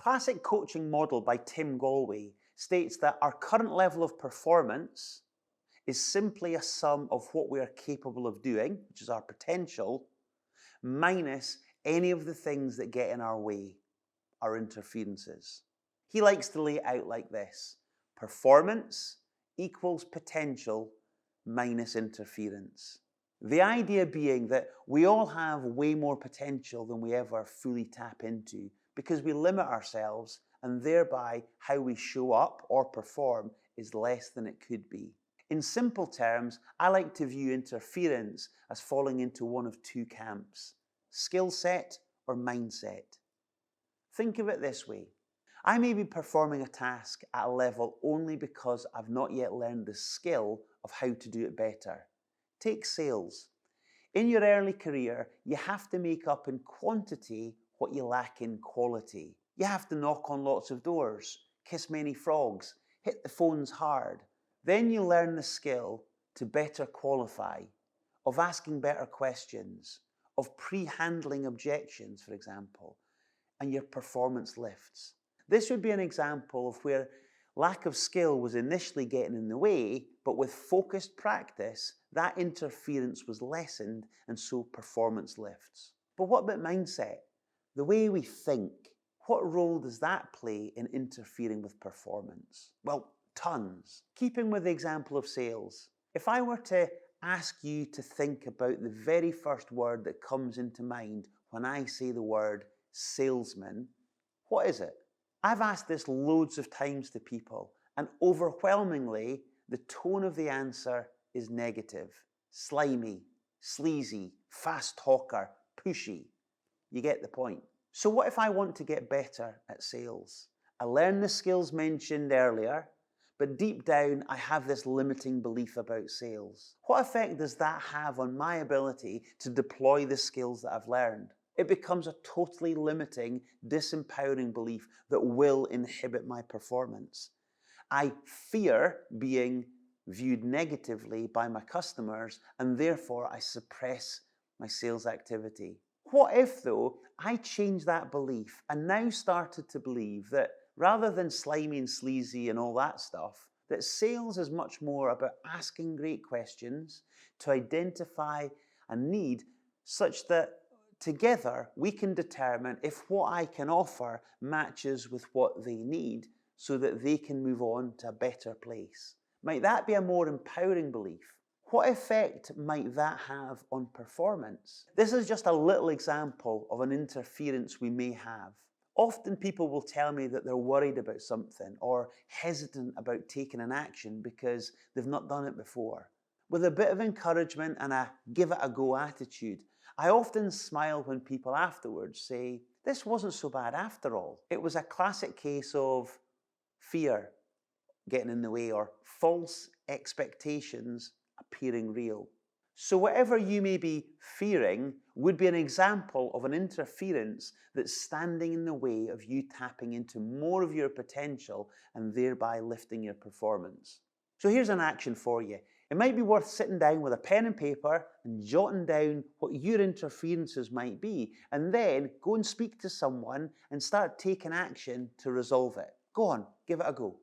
classic coaching model by Tim Gallwey states that our current level of performance is simply a sum of what we are capable of doing, which is our potential, minus any of the things that get in our way, our interferences. He likes to lay it out like this: performance equals potential minus interference. The idea being that we all have way more potential than we ever fully tap into because we limit ourselves, and thereby how we show up or perform is less than it could be. In simple terms, I like to view interference as falling into one of two camps: skill set or mindset. Think of it this way. I may be performing a task at a level only because I've not yet learned the skill of how to do it better. Take sales. In your early career, you have to make up in quantity what you lack in quality. You have to knock on lots of doors, kiss many frogs, hit the phones hard. Then you learn the skill to better qualify, of asking better questions, of pre-handling objections, for example, and your performance lifts. This would be an example of where lack of skill was initially getting in the way, but with focused practice, that interference was lessened and so performance lifts. But what about mindset? The way we think. What role does that play in interfering with performance? Well, tons. Keeping with the example of sales, if I were to ask you to think about the very first word that comes into mind when I say the word salesman, what is it? I've asked this loads of times to people, and overwhelmingly, the tone of the answer is negative. Slimy, sleazy, fast talker, pushy. You get the point. So what if I want to get better at sales? I learn the skills mentioned earlier, but deep down, I have this limiting belief about sales. What effect does that have on my ability to deploy the skills that I've learned? It becomes a totally limiting, disempowering belief that will inhibit my performance. I fear being viewed negatively by my customers, and therefore I suppress my sales activity. What if, though, I changed that belief and now started to believe that rather than slimy and sleazy and all that stuff, that sales is much more about asking great questions to identify a need such that together we can determine if what I can offer matches with what they need so that they can move on to a better place. Might that be a more empowering belief? What effect might that have on performance? This is just a little example of an interference we may have. Often people will tell me that they're worried about something or hesitant about taking an action because they've not done it before. With a bit of encouragement and a give it a go attitude, I often smile when people afterwards say, this wasn't so bad after all. It was a classic case of fear getting in the way or false expectations appearing real. So whatever you may be fearing would be an example of an interference that's standing in the way of you tapping into more of your potential and thereby lifting your performance. So here's an action for you. It might be worth sitting down with a pen and paper and jotting down what your interferences might be, and then go and speak to someone and start taking action to resolve it. Go on, give it a go.